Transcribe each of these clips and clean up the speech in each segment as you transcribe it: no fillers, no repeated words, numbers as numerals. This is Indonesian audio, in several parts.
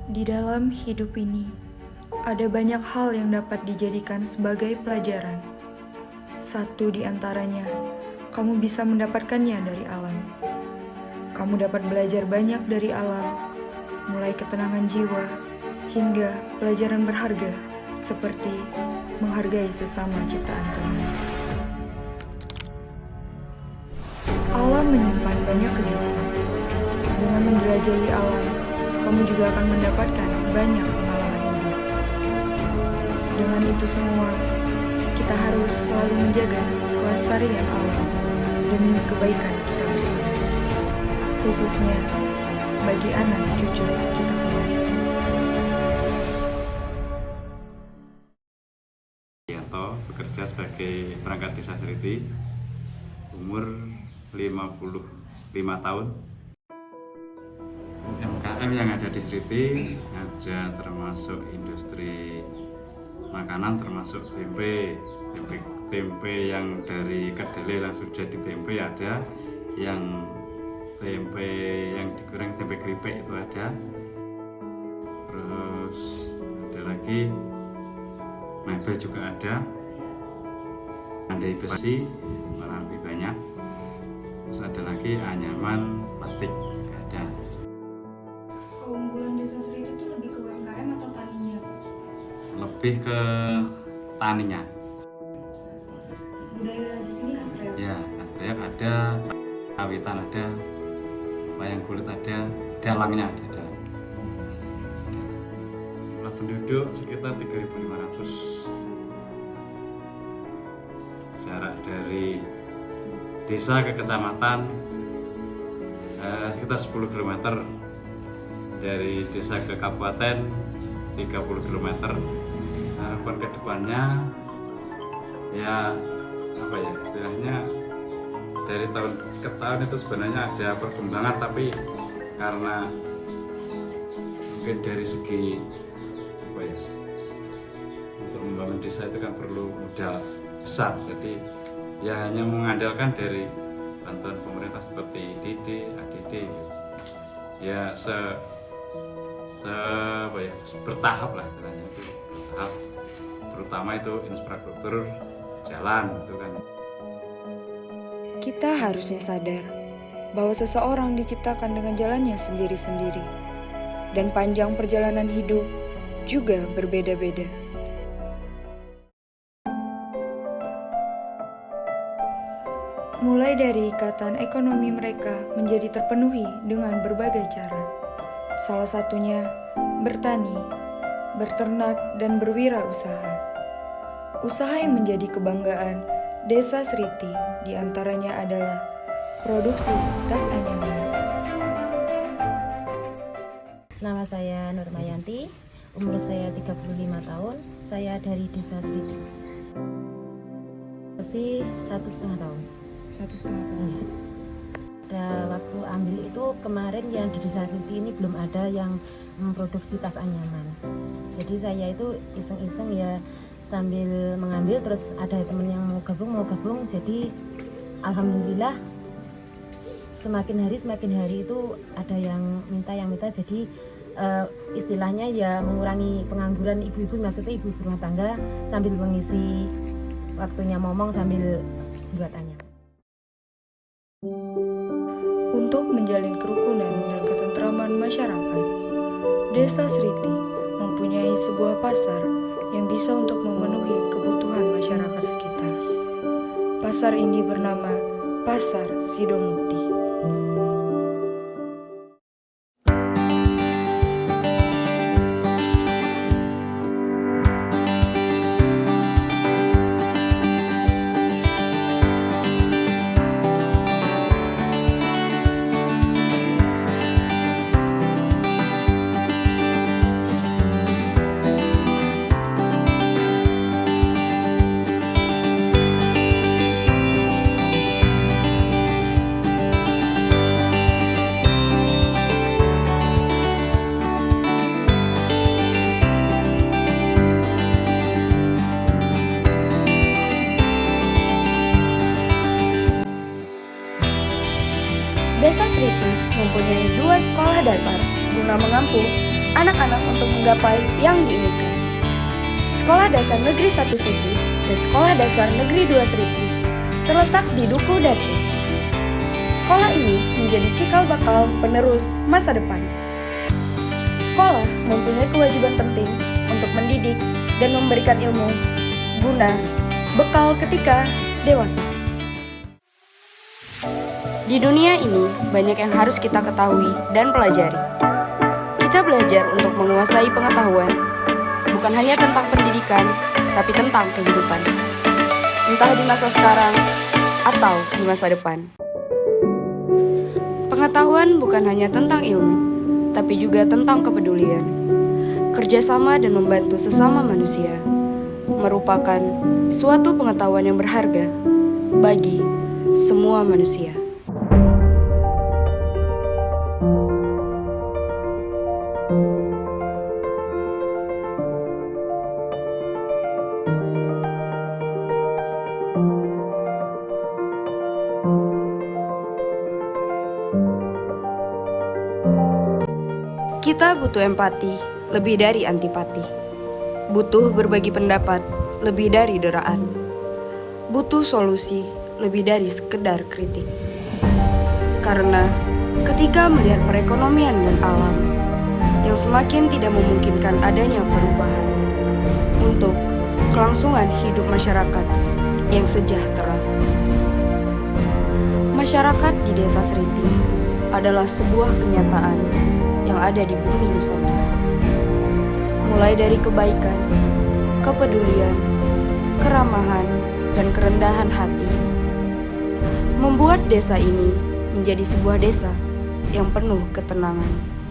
Di dalam hidup ini, ada banyak hal yang dapat dijadikan sebagai pelajaran. Satu di antaranya, kamu bisa mendapatkannya dari alam. Kamu dapat belajar banyak dari alam, mulai ketenangan jiwa hingga pelajaran berharga seperti menghargai sesama ciptaan Tuhan. Alam menyimpan banyak kejutan. Dengan menjelajahi alam, kamu juga akan mendapatkan banyak pengalaman hidup. Dengan itu semua, kita harus selalu menjaga kelestarian alam demi kebaikan kita bersama, khususnya bagi anak cucu kita kelak. Yanto bekerja sebagai perangkat desa Sriti, umur 55 tahun. UMKM yang ada di Sriti ada termasuk industri makanan, termasuk tempe yang dari kedelai langsung jadi tempe ada, yang tempe yang digoreng tempe keripik itu ada, terus ada lagi mebel juga ada, andai besi malah lebih banyak, terus ada lagi anyaman plastik juga ada. Keunggulan desa Sriti itu lebih ke UMKM atau taninya, Pak? Lebih ke taninya. Budaya di sini khas reok. Ya, khas reok ada, kawitan ada, wayang kulit ada, dalangnya ada. Jumlah penduduk sekitar 3.500. Jarak dari desa ke kecamatan sekitar 10 km. Dari desa ke kabupaten 30 km. Harapan ke depannya ya apa ya istilahnya, dari tahun ke tahun itu sebenarnya ada perkembangan, tapi karena mungkin dari segi apa ya, untuk membangun desa itu kan perlu modal besar, jadi ya hanya mengandalkan dari bantuan pemerintah seperti DD, ADD ya bertahap lah istilahnya, itu bertahap, terutama itu infrastruktur jalan itu kan. Kita harusnya sadar bahwa seseorang diciptakan dengan jalannya sendiri-sendiri, dan panjang perjalanan hidup juga berbeda-beda. Mulai dari ikatan ekonomi mereka menjadi terpenuhi dengan berbagai cara. Salah satunya bertani, berternak, dan berwirausaha. Usaha yang menjadi kebanggaan Desa Sriti diantaranya adalah produksi tas anyaman. Nama saya Nurmayanti, umur saya 35 tahun, saya dari Desa Sriti. Lebih 1,5 tahun. 1,5 tahun. Iya. Pada waktu ambil itu kemarin yang di Desa Sriti ini belum ada yang memproduksi tas anyaman. Jadi saya itu iseng-iseng ya sambil mengambil, terus ada teman yang mau gabung, jadi alhamdulillah semakin hari itu ada yang minta, jadi istilahnya ya mengurangi pengangguran ibu-ibu, maksudnya ibu rumah tangga sambil mengisi waktunya momong sambil buat anyaman. Untuk menjalin kerukunan dan ketentraman masyarakat, Desa Sriti mempunyai sebuah pasar yang bisa untuk memenuhi kebutuhan masyarakat sekitar. Pasar ini bernama Pasar Sidomukti. Desa Sriti mempunyai 2 sekolah dasar guna menampung anak-anak untuk menggapai yang diinginkan. Sekolah Dasar Negeri 1 Sriti dan Sekolah Dasar Negeri 2 Sriti terletak di Duku Dasri. Sekolah ini menjadi cikal bakal penerus masa depan. Sekolah mempunyai kewajiban penting untuk mendidik dan memberikan ilmu guna bekal ketika dewasa. Di dunia ini banyak yang harus kita ketahui dan pelajari. Kita belajar untuk menguasai pengetahuan, bukan hanya tentang pendidikan, tapi tentang kehidupan. Entah di masa sekarang atau di masa depan. Pengetahuan bukan hanya tentang ilmu, tapi juga tentang kepedulian. Kerjasama dan membantu sesama manusia merupakan suatu pengetahuan yang berharga bagi semua manusia. Kita butuh empati, lebih dari antipati. Butuh berbagi pendapat, lebih dari deraan. Butuh solusi, lebih dari sekedar kritik. Karena ketika melihat perekonomian dan alam yang semakin tidak memungkinkan adanya perubahan untuk kelangsungan hidup masyarakat yang sejahtera. Masyarakat di Desa Sriti adalah sebuah kenyataan yang ada di bumi Nusantara. Mulai dari kebaikan, kepedulian, keramahan, dan kerendahan hati, membuat desa ini menjadi sebuah desa yang penuh ketenangan.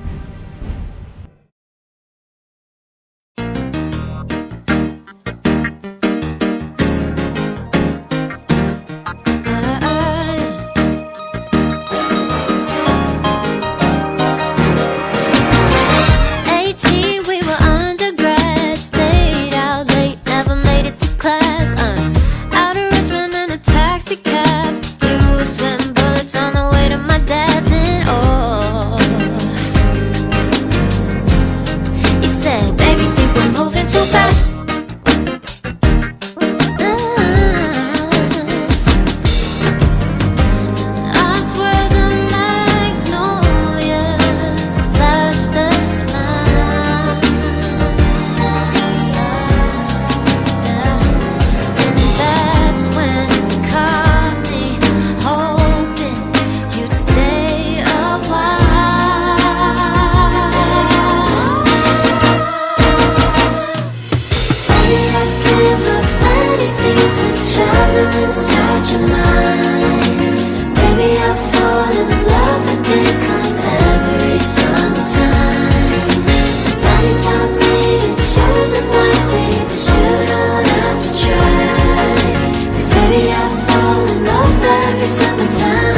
Inside your mind, baby, I fall in love again come every summertime. Daddy taught me to choose it wisely, but you don't have to try. 'Cause baby, I fall in love every summertime.